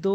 2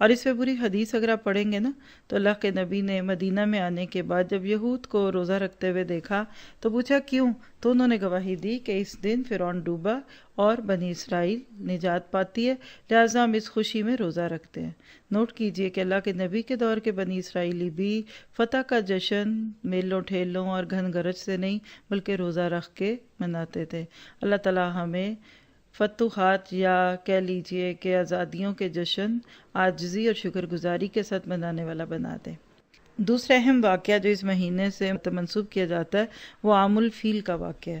اور اس پہ پوری حدیث اگر آپ پڑھیں گے نا تو اللہ کے نبی نے مدینہ میں آنے کے بعد جب یہود کو روزہ رکھتے ہوئے دیکھا تو پوچھا کیوں، تو انہوں نے گواہی دی کہ اس دن فرعون ڈوبا اور بنی اسرائیل نجات پاتی ہے، لہٰذا ہم اس خوشی میں روزہ رکھتے ہیں۔ نوٹ کیجئے کہ اللہ کے نبی کے دور کے بنی اسرائیلی بھی فتح کا جشن میلوں ٹھیلوں اور گھن گرج سے نہیں بلکہ روزہ رکھ کے مناتے تھے۔ اللہ تعالیٰ ہمیں فتوحات یا کہہ لیجئے کہ آزادیوں کے جشن عاجزی اور شکر گزاری کے ساتھ منانے والا بنا دے۔ دوسرا اہم واقعہ جو اس مہینے سے منسوب کیا جاتا ہے وہ عام الفیل کا واقعہ ہے۔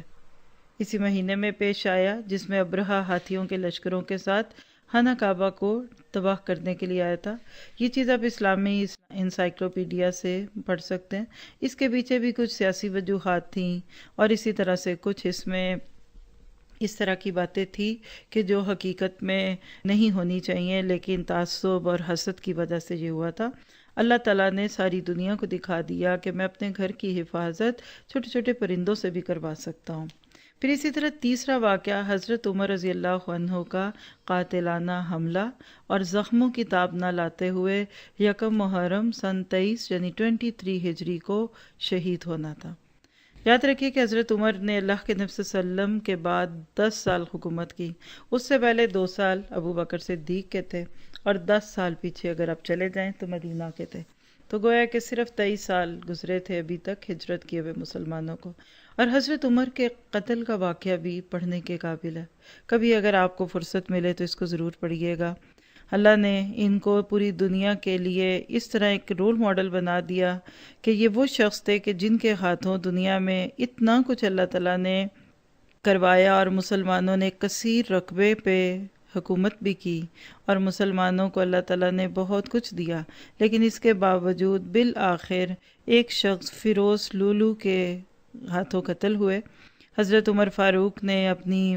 اسی مہینے میں پیش آیا جس میں ابرہہ ہاتھیوں کے لشکروں کے ساتھ خانہ کعبہ کو تباہ کرنے کے لیے آیا تھا۔ یہ چیز آپ اسلامی انسائکلوپیڈیا سے پڑھ سکتے ہیں۔ اس کے پیچھے بھی کچھ سیاسی وجوہات تھیں اور اسی طرح سے کچھ اس میں اس طرح کی باتیں تھی کہ جو حقیقت میں نہیں ہونی چاہیے، لیکن تعصب اور حسد کی وجہ سے یہ ہوا تھا۔ اللہ تعالیٰ نے ساری دنیا کو دکھا دیا کہ میں اپنے گھر کی حفاظت چھوٹے چھوٹے پرندوں سے بھی کروا سکتا ہوں۔ پھر اسی طرح تیسرا واقعہ حضرت عمر رضی اللہ عنہ کا قاتلانہ حملہ اور زخموں کی تاب نہ لاتے ہوئے یکم محرم سن 23 یعنی 23 ہجری کو شہید ہونا تھا۔ یاد رکھیے کہ حضرت عمر نے اللہ کے نبی صلی اللہ علیہ وسلم کے بعد 10 سال حکومت کی۔ اس سے پہلے 2 سال ابو بکر صدیق کے تھے اور 10 سال پیچھے اگر آپ چلے جائیں تو مدینہ کے تھے۔ تو گویا کہ صرف 23 سال گزرے تھے ابھی تک ہجرت کیے ہوئے مسلمانوں کو۔ اور حضرت عمر کے قتل کا واقعہ بھی پڑھنے کے قابل ہے، کبھی اگر آپ کو فرصت ملے تو اس کو ضرور پڑھیے گا۔ اللہ نے ان کو پوری دنیا کے لیے اس طرح ایک رول ماڈل بنا دیا کہ یہ وہ شخص تھے کہ جن کے ہاتھوں دنیا میں اتنا کچھ اللہ تعالیٰ نے کروایا اور مسلمانوں نے کثیر رقبے پہ حکومت بھی کی اور مسلمانوں کو اللہ تعالیٰ نے بہت کچھ دیا، لیکن اس کے باوجود بالآخر ایک شخص فیروز لولو کے ہاتھوں قتل ہوئے۔ حضرت عمر فاروق نے اپنی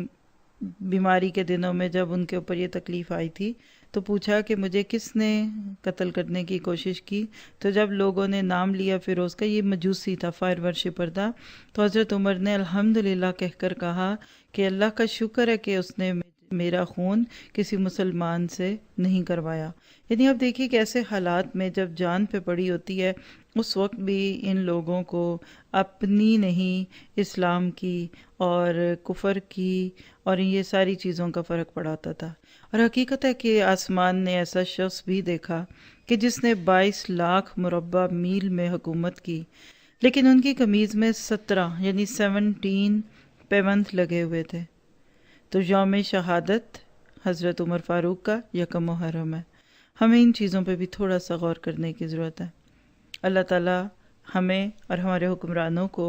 بیماری کے دنوں میں جب ان کے اوپر یہ تکلیف آئی تھی تو پوچھا کہ مجھے کس نے قتل کرنے کی کوشش کی، تو جب لوگوں نے نام لیا فیروز کا، یہ مجوسی تھا، فائر ورشپر تھا، تو حضرت عمر نے الحمدللہ کہہ کر کہا کہ اللہ کا شکر ہے کہ اس نے میرا خون کسی مسلمان سے نہیں کروایا۔ یعنی اب دیکھیے کہ ایسے حالات میں جب جان پہ پڑی ہوتی ہے اس وقت بھی ان لوگوں کو اپنی نہیں اسلام کی اور کفر کی اور یہ ساری چیزوں کا فرق پڑاتا تھا۔ اور حقیقت ہے کہ آسمان نے ایسا شخص بھی دیکھا کہ جس نے 22 لاکھ مربع میل میں حکومت کی، لیکن ان کی قمیض میں 17 یعنی 17 پیوند لگے ہوئے تھے۔ تو یوم شہادت حضرت عمر فاروق کا یکم محرم ہے۔ ہمیں ان چیزوں پہ بھی تھوڑا سا غور کرنے کی ضرورت ہے۔ اللہ تعالیٰ ہمیں اور ہمارے حکمرانوں کو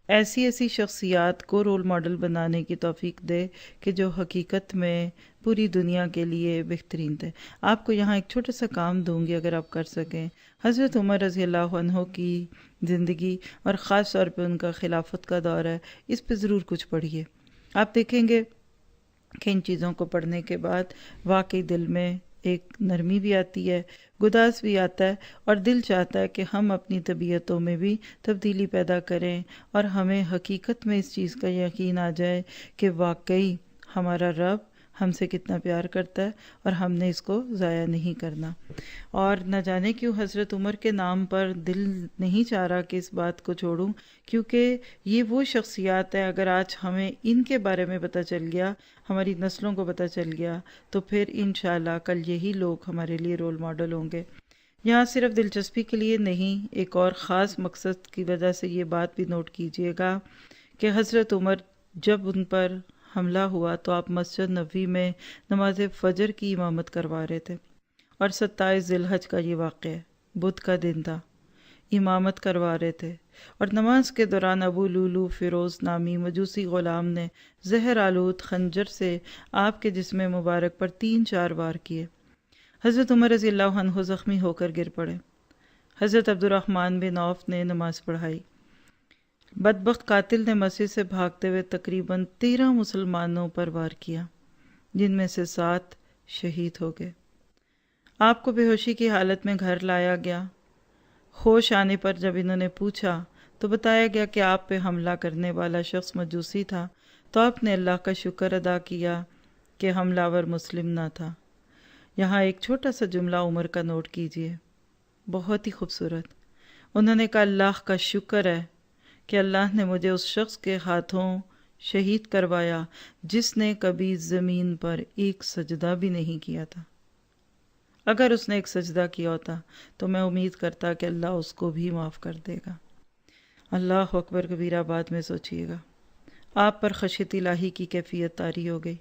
ایسی ایسی شخصیات کو رول ماڈل بنانے کی توفیق دے کہ جو حقیقت میں پوری دنیا کے لیے بہترین تھے۔ آپ کو یہاں ایک چھوٹا سا کام دوں گی اگر آپ کر سکیں۔ حضرت عمر رضی اللہ عنہ کی زندگی اور خاص طور پہ ان کا خلافت کا دور ہے، اس پہ ضرور کچھ پڑھیے۔ آپ دیکھیں گے کہ ان چیزوں کو پڑھنے کے بعد واقعی دل میں ایک نرمی بھی آتی ہے، گداز بھی آتا ہے، اور دل چاہتا ہے کہ ہم اپنی طبیعتوں میں بھی تبدیلی پیدا کریں اور ہمیں حقیقت میں اس چیز کا یقین آ جائے کہ واقعی ہمارا رب ہم سے کتنا پیار کرتا ہے اور ہم نے اس کو ضائع نہیں کرنا۔ اور نہ جانے کیوں حضرت عمر کے نام پر دل نہیں چاہ رہا کہ اس بات کو چھوڑوں، کیونکہ یہ وہ شخصیات ہیں اگر آج ہمیں ان کے بارے میں پتہ چل گیا، ہماری نسلوں کو پتہ چل گیا، تو پھر انشاءاللہ کل یہی لوگ ہمارے لیے رول ماڈل ہوں گے۔ یہاں صرف دلچسپی کے لیے نہیں، ایک اور خاص مقصد کی وجہ سے یہ بات بھی نوٹ کیجئے گا کہ حضرت عمر جب ان پر حملہ ہوا تو آپ مسجد نبوی میں نماز فجر کی امامت کروا رہے تھے، اور 27 ذی الحج کا یہ واقعہ ہے، بدھ کا دن تھا، امامت کروا رہے تھے، اور نماز کے دوران ابو لولو فیروز نامی مجوسی غلام نے زہر آلود خنجر سے آپ کے جسم مبارک پر 3-4 وار کیے۔ حضرت عمر رضی اللہ عنہ زخمی ہو کر گر پڑے۔ حضرت عبد الرحمن بن عوف نے نماز پڑھائی۔ بدبخت قاتل نے مسجد سے بھاگتے ہوئے تقریباً 13 مسلمانوں پر وار کیا، جن میں سے 7 شہید ہو گئے۔ آپ کو بے ہوشی کی حالت میں گھر لایا گیا۔ ہوش آنے پر جب انہوں نے پوچھا تو بتایا گیا کہ آپ پہ حملہ کرنے والا شخص مجوسی تھا، تو آپ نے اللہ کا شکر ادا کیا کہ حملہ ور مسلم نہ تھا۔ یہاں ایک چھوٹا سا جملہ عمر کا نوٹ کیجئے، بہت ہی خوبصورت۔ انہوں نے کہا اللہ کا شکر ہے کہ اللہ نے مجھے اس شخص کے ہاتھوں شہید کروایا جس نے کبھی زمین پر ایک سجدہ بھی نہیں کیا تھا۔ اگر اس نے ایک سجدہ کیا ہوتا تو میں امید کرتا کہ اللہ اس کو بھی معاف کر دے گا۔ اللہ اکبر کبیرہ، بعد میں سوچئے گا۔ آپ پر خشیت الہی کی کیفیت طاری ہو گئی۔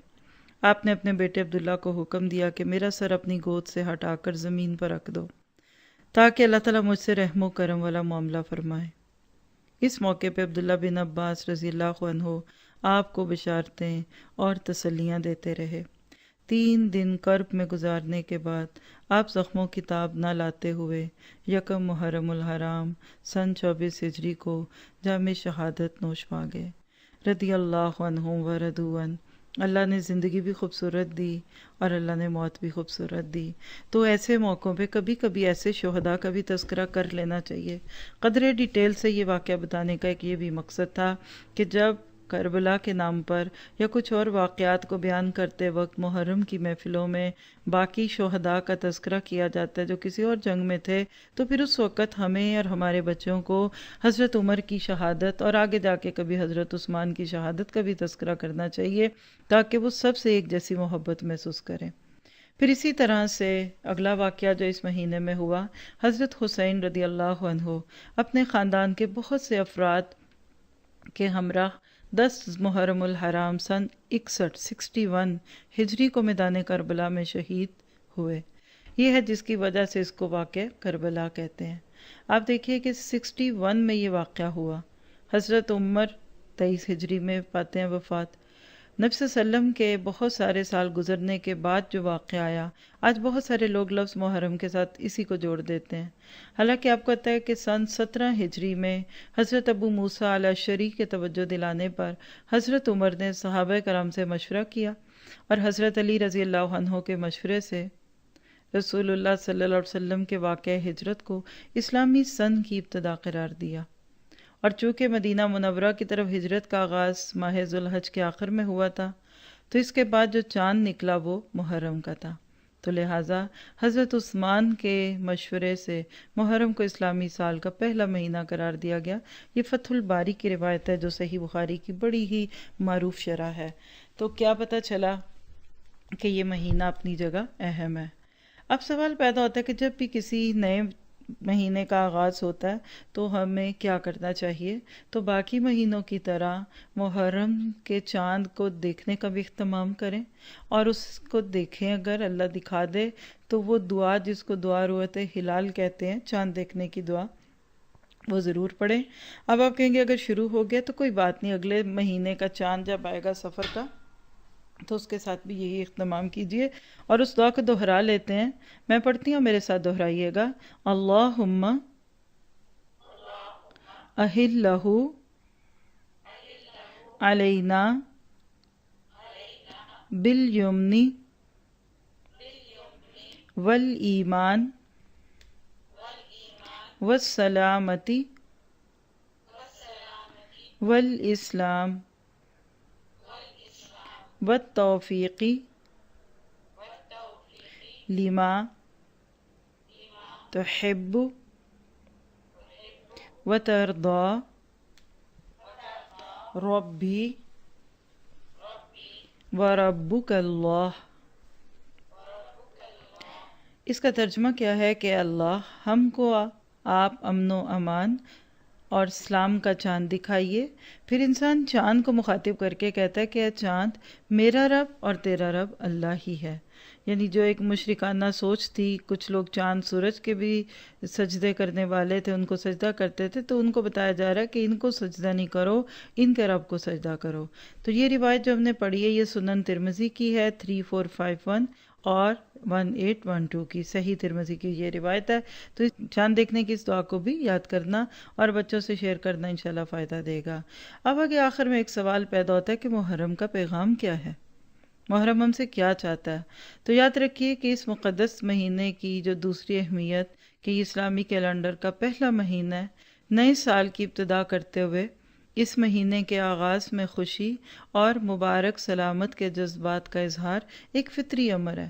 آپ نے اپنے بیٹے عبداللہ کو حکم دیا کہ میرا سر اپنی گود سے ہٹا کر زمین پر رکھ دو تاکہ اللہ تعالیٰ مجھ سے رحم و کرم والا معاملہ فرمائے۔ اس موقع پہ عبداللہ بن عباس رضی اللہ عنہ آپ کو بشارتیں اور تسلیاں دیتے رہے۔ 3 دن کرب میں گزارنے کے بعد آپ زخموں کی تاب نہ لاتے ہوئے یکم محرم الحرام سن 24 ہجری کو جام شہادت نوش پا گئے۔ رضی اللہ عنہم ورضوا عنہ۔ اللہ نے زندگی بھی خوبصورت دی اور اللہ نے موت بھی خوبصورت دی، تو ایسے موقعوں پہ کبھی کبھی ایسے شہداء کا بھی تذکرہ کر لینا چاہیے۔ قدرے ڈیٹیل سے یہ واقعہ بتانے کا ایک یہ بھی مقصد تھا کہ جب کربلا کے نام پر یا کچھ اور واقعات کو بیان کرتے وقت محرم کی محفلوں میں باقی شہداء کا تذکرہ کیا جاتا ہے جو کسی اور جنگ میں تھے، تو پھر اس وقت ہمیں اور ہمارے بچوں کو حضرت عمر کی شہادت اور آگے جا کے کبھی حضرت عثمان کی شہادت کا بھی تذکرہ کرنا چاہیے تاکہ وہ سب سے ایک جیسی محبت محسوس کریں۔ پھر اسی طرح سے اگلا واقعہ جو اس مہینے میں ہوا، حضرت حسین رضی اللہ عنہ اپنے خاندان کے بہت سے افراد کے ہمراہ 10 محرم الحرام سن 61 ہجری کو میدان کربلا میں شہید ہوئے۔ یہ ہے جس کی وجہ سے اس کو واقعہ کربلا کہتے ہیں۔ آپ دیکھیے کہ 61 میں یہ واقعہ ہوا۔ حضرت عمر 23 ہجری میں پاتے ہیں وفات۔ نبی صلی اللہ علیہ وسلم کے بہت سارے سال گزرنے کے بعد جو واقعہ آیا، آج بہت سارے لوگ لفظ محرم کے ساتھ اسی کو جوڑ دیتے ہیں۔ حالانکہ آپ کو پتہ ہے کہ سن 17 ہجری میں حضرت ابو موسیٰ الاشعری کے توجہ دلانے پر حضرت عمر نے صحابہ کرام سے مشورہ کیا اور حضرت علی رضی اللہ عنہ کے مشورے سے رسول اللہ صلی اللہ علیہ وسلم کے واقعہ ہجرت کو اسلامی سن کی ابتدا قرار دیا۔ اور چونکہ مدینہ منورہ کی طرف ہجرت کا آغاز ماہ ذوالحج کے آخر میں ہوا تھا، تو اس کے بعد جو چاند نکلا وہ محرم کا تھا، تو لہٰذا حضرت عثمان کے مشورے سے محرم کو اسلامی سال کا پہلا مہینہ قرار دیا گیا۔ یہ فتح الباری کی روایت ہے جو صحیح بخاری کی بڑی ہی معروف شرح ہے۔ تو کیا پتہ چلا کہ یہ مہینہ اپنی جگہ اہم ہے۔ اب سوال پیدا ہوتا ہے کہ جب بھی کسی نئے مہینے کا آغاز ہوتا ہے تو ہمیں کیا کرنا چاہیے؟ تو باقی مہینوں کی طرح محرم کے چاند کو دیکھنے کا بھی اہتمام کریں، اور اس کو دیکھیں، اگر اللہ دکھا دے تو وہ دعا جس کو دعا رؤیت ہلال کہتے ہیں، چاند دیکھنے کی دعا، وہ ضرور پڑھیں۔ اب آپ کہیں گے اگر شروع ہو گیا تو کوئی بات نہیں، اگلے مہینے کا چاند جب آئے گا سفر کا تو اس کے ساتھ بھی یہی اہتمام کیجئے، اور اس دعا کو دہرا لیتے ہیں۔ میں پڑھتی ہوں، میرے ساتھ دہرائیے گا۔ اللہم احلہ علینا بالیمن والایمان والسلامۃ والاسلام والتوفیق لما تحب وترضى ربی وربک اللہ۔ اس کا ترجمہ کیا ہے کہ اللہ ہم کو آپ امن و امان اور اسلام کا چاند دکھائیے۔ پھر انسان چاند کو مخاطب کر کے کہتا ہے کہ اے چاند، میرا رب اور تیرا رب اللہ ہی ہے۔ یعنی جو ایک مشرکانہ سوچ تھی، کچھ لوگ چاند سورج کے بھی سجدے کرنے والے تھے، ان کو سجدہ کرتے تھے، تو ان کو بتایا جا رہا ہے کہ ان کو سجدہ نہیں کرو، ان کے رب کو سجدہ کرو۔ تو یہ روایت جو ہم نے پڑھی ہے یہ سنن ترمذی کی ہے 3451 اور 1812 کی، صحیح ترمذی کی یہ روایت ہے۔ تو چاند دیکھنے کی اس دعا کو بھی یاد کرنا اور بچوں سے شیئر کرنا انشاءاللہ فائدہ دے گا۔ اب آگے آخر میں ایک سوال پیدا ہوتا ہے کہ محرم کا پیغام کیا ہے؟ محرم ہم سے کیا چاہتا ہے؟ تو یاد رکھیے کہ اس مقدس مہینے کی جو دوسری اہمیت کہ یہ اسلامی کیلنڈر کا پہلا مہینہ ہے، نئے سال کی ابتدا کرتے ہوئے اس مہینے کے آغاز میں خوشی اور مبارک سلامت کے جذبات کا اظہار ایک فطری امر ہے۔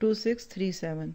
2637।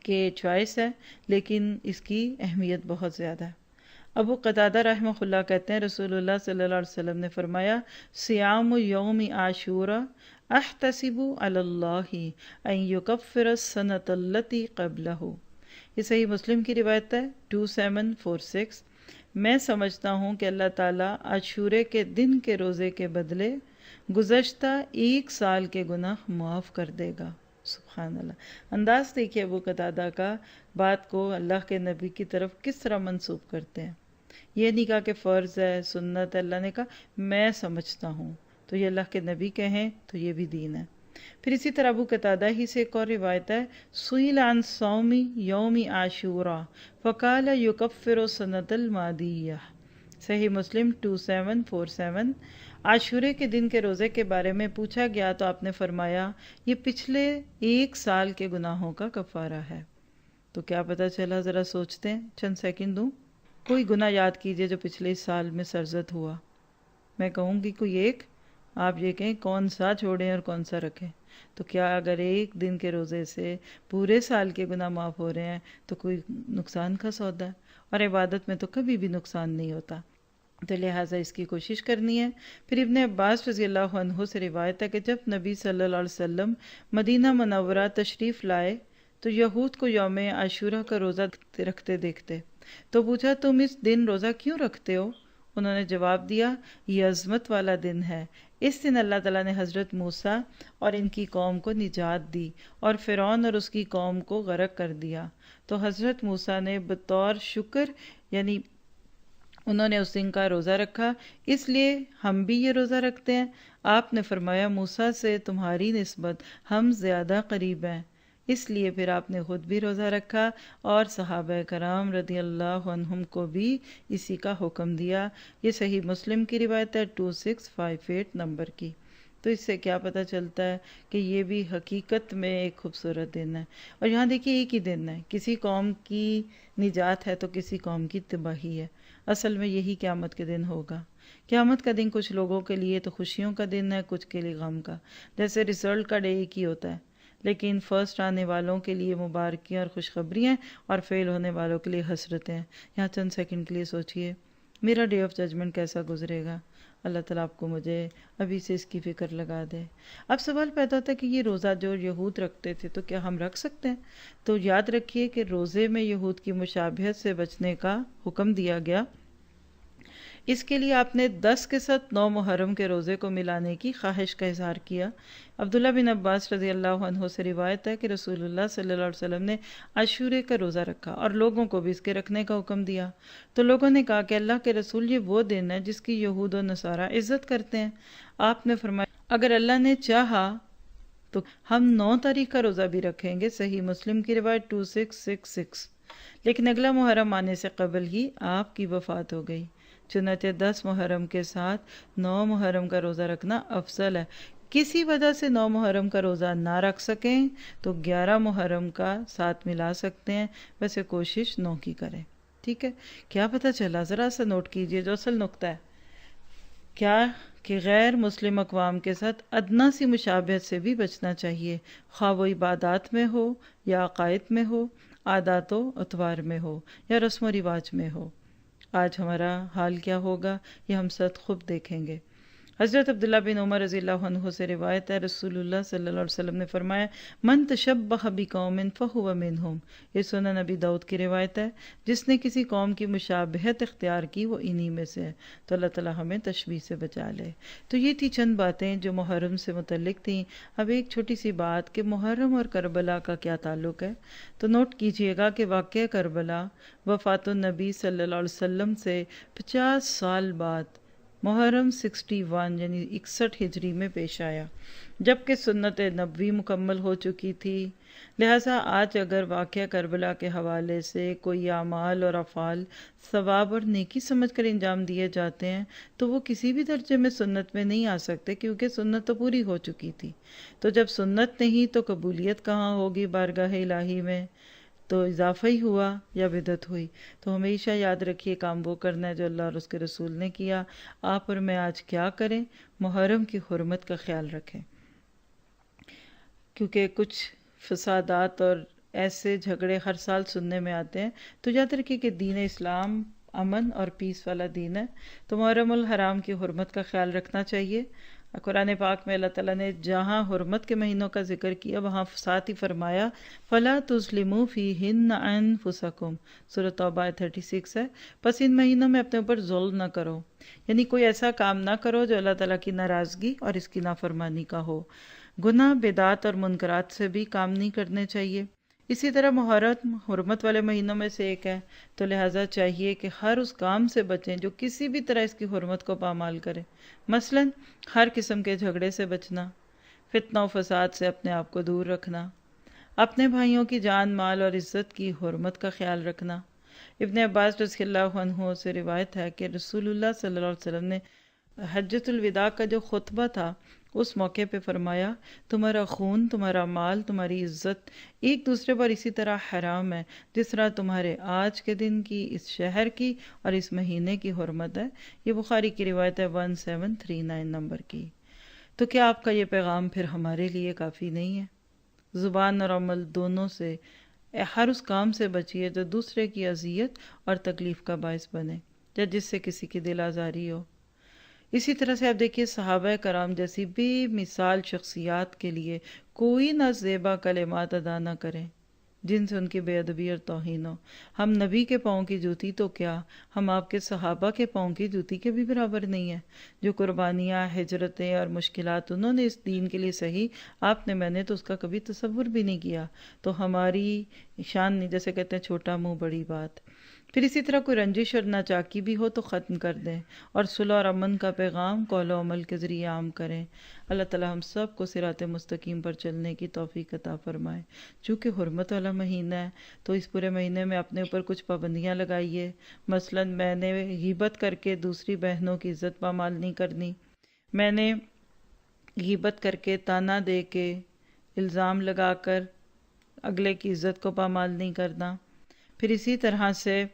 کہ چوائس ہے، لیکن اس کی اہمیت بہت زیادہ ہے۔ ابو قتادہ رحمہ اللہ کہتے ہیں رسول اللہ صلی اللہ علیہ وسلم نے فرمایا سیام یوم عاشورہ احتسب علی اللہ ان یکفر السنۃ التی قبلہ۔ یہ صحیح مسلم کی روایت ہے 2746۔ میں سمجھتا ہوں کہ اللہ تعالیٰ عاشورے کے دن کے روزے کے بدلے گزشتہ 1 سال کے گناہ معاف کر دے گا۔ سبحان اللہ، انداز دیکھیے ابو قتادہ کا، بات کو اللہ کے نبی کی طرف کس طرح منسوب کرتے ہیں۔ یہ نہیں کہا کہ فرض ہے، سنت ہے، اللہ نے کہا میں سمجھتا ہوں، تو یہ اللہ کے نبی کہیں تو یہ بھی دین ہے۔ پھر اسی طرح ابو قتادہ ہی سے ایک اور روایت ہے سئل عن صوم یوم عاشوراء فقال یکفر سنۃ الماضیہ، صحیح مسلم 2747۔ عاشورے کے دن کے روزے کے بارے میں پوچھا گیا تو آپ نے فرمایا یہ پچھلے 1 سال کے گناہوں کا کفارہ ہے۔ تو کیا پتہ چلا، ذرا سوچتے ہیں، چند سیکنڈ دوں۔ کوئی گناہ یاد کیجئے جو پچھلے اس سال میں سرزد ہوا۔ میں کہوں گی کوئی ایک، آپ یہ کہیں کون سا چھوڑیں اور کون سا رکھیں۔ تو کیا اگر 1 دن کے روزے سے پورے سال کے گناہ معاف ہو رہے ہیں تو کوئی نقصان کا سودا ہے؟ اور عبادت میں تو کبھی بھی نقصان نہیں ہوتا، تو لہٰذا اس کی کوشش کرنی ہے۔ پھر ابن عباس رضی اللہ عنہ سے روایت ہے کہ جب نبی صلی اللہ علیہ وسلم مدینہ منورہ تشریف لائے تو یہود کو یوم عاشورہ کا روزہ رکھتے دیکھتے، تو پوچھا تم اس دن روزہ کیوں رکھتے ہو؟ انہوں نے جواب دیا یہ عظمت والا دن ہے، اس دن اللہ تعالیٰ نے حضرت موسیٰ اور ان کی قوم کو نجات دی اور فرعون اور اس کی قوم کو غرق کر دیا، تو حضرت موسیٰ نے بطور شکر یعنی انہوں نے اس دن کا روزہ رکھا، اس لیے ہم بھی یہ روزہ رکھتے ہیں۔ آپ نے فرمایا موسیٰ سے تمہاری نسبت ہم زیادہ قریب ہیں، اس لیے پھر آپ نے خود بھی روزہ رکھا اور صحابہ کرام رضی اللہ عنہم کو بھی اسی کا حکم دیا۔ یہ صحیح مسلم کی روایت ہے 2658 نمبر کی۔ تو اس سے کیا پتہ چلتا ہے کہ یہ بھی حقیقت میں ایک خوبصورت دن ہے۔ اور یہاں دیکھیے ایک ہی دن ہے، کسی قوم کی نجات ہے تو کسی قوم کی تباہی ہے۔ اصل میں یہی قیامت کے دن ہوگا۔ قیامت کا دن کچھ لوگوں کے لیے تو خوشیوں کا دن ہے، کچھ کے لیے غم کا، جیسے ریزلٹ کا ڈے ایک ہی ہوتا ہے، لیکن فرسٹ آنے والوں کے لیے مبارکیاں اور خوشخبریاں اور فیل ہونے والوں کے لیے حسرتیں۔ یہاں چند سیکنڈ کے لیے سوچئے میرا ڈے آف ججمنٹ کیسا گزرے گا۔ اللہ تعالیٰ آپ کو مجھے ابھی سے اس کی فکر لگا دے۔ اب سوال پیدا ہوتا ہے کہ یہ روزہ جو یہود رکھتے تھے تو کیا ہم رکھ سکتے ہیں؟ تو یاد رکھیے کہ روزے میں یہود کی مشابہت سے بچنے کا حکم دیا گیا۔ اس کے لیے آپ نے 10 کے ساتھ 9 محرم کے روزے کو ملانے کی خواہش کا اظہار کیا۔ عبداللہ بن عباس رضی اللہ عنہ سے روایت ہے کہ رسول اللہ صلی اللہ علیہ وسلم نے عاشورے کا روزہ رکھا اور لوگوں کو بھی اس کے رکھنے کا حکم دیا، تو لوگوں نے کہا کہ اللہ کے رسول یہ وہ دن ہے جس کی یہود و نصارہ عزت کرتے ہیں۔ آپ نے فرمایا اگر اللہ نے چاہا تو ہم 9 تاریخ کا روزہ بھی رکھیں گے، صحیح مسلم کی روایت 2666۔ لیکن اگلا محرم آنے سے قبل ہی آپ کی وفات ہو گئی، چنانچہ 10 محرم کے ساتھ 9 محرم کا روزہ رکھنا افضل ہے۔ کسی وجہ سے 9 محرم کا روزہ نہ رکھ سکیں تو 11 محرم کا ساتھ ملا سکتے ہیں، ویسے کوشش 9 کی کریں، ٹھیک ہے؟ کیا پتہ چلا، ذرا سا نوٹ کیجئے جو اصل نقطہ ہے، کیا کہ غیر مسلم اقوام کے ساتھ ادنا سی مشابہت سے بھی بچنا چاہیے، خواہ وہ عبادات میں ہو یا عقائد میں ہو، عادات و اطوار میں ہو یا رسم و رواج میں ہو۔ آج ہمارا حال کیا ہوگا یہ ہم سب خود دیکھیں گے۔ حضرت عبداللہ بن عمر رضی اللہ عنہ سے روایت ہے رسول اللہ صلی اللہ علیہ وسلم نے فرمایا من تشبہ بقوم فہو منہم، یہ سنن نبی داؤد کی روایت ہے، جس نے کسی قوم کی مشابہت اختیار کی وہ انہی میں سے ہے۔ تو اللہ تعالیٰ ہمیں تشبیہ سے بچا لے۔ تو یہ تھی چند باتیں جو محرم سے متعلق تھیں۔ اب ایک چھوٹی سی بات کہ محرم اور کربلا کا کیا تعلق ہے، تو نوٹ کیجئے گا کہ واقعہ کربلا وفات النبی صلی اللہ علیہ وسلم سے 50 سال بعد محرم 61 یعنی 61 ہجری میں پیش آیا، جبکہ سنت نبوی مکمل ہو چکی تھی۔ لہٰذا آج اگر واقعہ کربلا کے حوالے سے کوئی اعمال اور افعال ثواب اور نیکی سمجھ کر انجام دیے جاتے ہیں تو وہ کسی بھی درجے میں سنت میں نہیں آ سکتے، کیونکہ سنت تو پوری ہو چکی تھی۔ تو جب سنت نہیں تو قبولیت کہاں ہوگی بارگاہ الہی میں؟ تو اضافہ ہی ہوا یا بدعت ہوئی۔ تو ہمیشہ یاد رکھیے کام وہ کرنا ہے جو اللہ اور اس کے رسول نے کیا۔ آپ اور میں آج کیا کریں؟ محرم کی حرمت کا خیال رکھیں، کیونکہ کچھ فسادات اور ایسے جھگڑے ہر سال سننے میں آتے ہیں، تو یاد رکھیے کہ دین اسلام امن اور پیس والا دین ہے، تو محرم الحرام کی حرمت کا خیال رکھنا چاہیے۔ قرآن پاک میں اللہ تعالیٰ نے جہاں حرمت کے مہینوں کا ذکر کیا وہاں ساتھ ہی فرمایا فَلَا تُظْلِمُوا فِيهِنَّ أَنفُسَكُمْ، سورۃ توبہ 36 ہے، پس ان مہینوں میں اپنے اوپر ظلم نہ کرو، یعنی کوئی ایسا کام نہ کرو جو اللہ تعالیٰ کی ناراضگی اور اس کی نافرمانی کا ہو۔ گناہ، بدعات اور منکرات سے بھی کام نہیں کرنے چاہیے۔ اسی طرح محرم حرمت والے مہینوں میں سے ایک ہے، تو لہٰذا چاہیے کہ ہر اس کام سے بچیں جو کسی بھی طرح اس کی حرمت کو پامال کرے، مثلا ہر قسم کے جھگڑے سے بچنا، فتنہ و فساد سے اپنے آپ کو دور رکھنا، اپنے بھائیوں کی جان، مال اور عزت کی حرمت کا خیال رکھنا۔ ابن عباس رضی اللہ عنہ سے روایت ہے کہ رسول اللہ صلی اللہ علیہ وسلم نے حجۃ الوداع کا جو خطبہ تھا اس موقع پہ فرمایا تمہارا خون، تمہارا مال، تمہاری عزت ایک دوسرے پر اسی طرح حرام ہے جس طرح تمہارے آج کے دن کی، اس شہر کی اور اس مہینے کی حرمت ہے۔ یہ بخاری کی روایت ہے 1739 نمبر کی۔ تو کیا آپ کا یہ پیغام پھر ہمارے لیے کافی نہیں ہے؟ زبان اور عمل دونوں سے ہر اس کام سے بچیے جو دوسرے کی اذیت اور تکلیف کا باعث بنے یا جس سے کسی کی دل آزاری ہو۔ اسی طرح سے آپ دیکھیے صحابہ کرام جیسی بے مثال شخصیات کے لیے کوئی نہ زیبا کلمات ادا نہ کریں جن سے ان کی بے ادبی اور توہین ہو۔ ہم نبی کے پاؤں کی جوتی تو کیا، ہم آپ کے صحابہ کے پاؤں کی جوتی کے بھی برابر نہیں ہیں۔ جو قربانیاں، ہجرتیں اور مشکلات انہوں نے اس دین کے لیے سہی، آپ نے، میں نے تو اس کا کبھی تصور بھی نہیں کیا۔ تو ہماری شان نہیں، جیسے کہتے ہیں چھوٹا منہ بڑی بات۔ پھر اسی طرح کوئی رنجش اور ناچاکی بھی ہو تو ختم کر دیں، اور صلح اور امن کا پیغام قول و عمل کے ذریعے عام کریں۔ اللہ تعالی ہم سب کو صراط مستقیم پر چلنے کی توفیق عطا فرمائے۔ چونکہ حرمت والا مہینہ ہے تو اس پورے مہینے میں اپنے اوپر کچھ پابندیاں لگائیے، مثلا میں نے غیبت کر کے دوسری بہنوں کی عزت پامال نہیں کرنی، میں نے غیبت کر کے تانا دے کے الزام لگا کر اگلے کی عزت کو پامال نہیں کرنا۔ پھر اسی طرح سے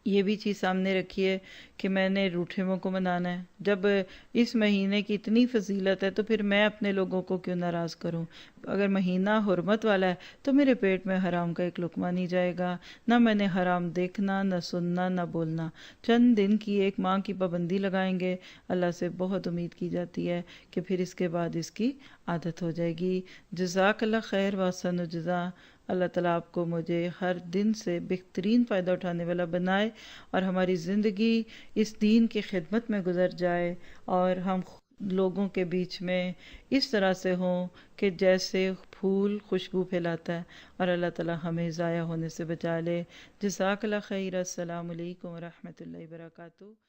یہ بھی چیز سامنے رکھیے کہ میں نے روٹھے منہ کو منانا ہے۔ جب اس مہینے کی اتنی فضیلت ہے تو پھر میں اپنے لوگوں کو کیوں ناراض کروں؟ اگر مہینہ حرمت والا ہے تو میرے پیٹ میں حرام کا ایک لقمہ نہیں جائے گا، نہ میں نے حرام دیکھنا، نہ سننا، نہ بولنا۔ چند دن کی، ایک ماہ کی پابندی لگائیں گے، اللہ سے بہت امید کی جاتی ہے کہ پھر اس کے بعد اس کی عادت ہو جائے گی۔ جزاک اللہ خیر واحسن الجزا۔ اللہ تعالیٰ آپ کو، مجھے ہر دن سے بہترین فائدہ اٹھانے والا بنائے اور ہماری زندگی اس دین کی خدمت میں گزر جائے، اور ہم لوگوں کے بیچ میں اس طرح سے ہوں کہ جیسے پھول خوشبو پھیلاتا ہے، اور اللہ تعالیٰ ہمیں ضائع ہونے سے بچا لے۔ جزاک اللہ خیر۔ السلام علیکم ورحمۃ اللہ وبرکاتہ۔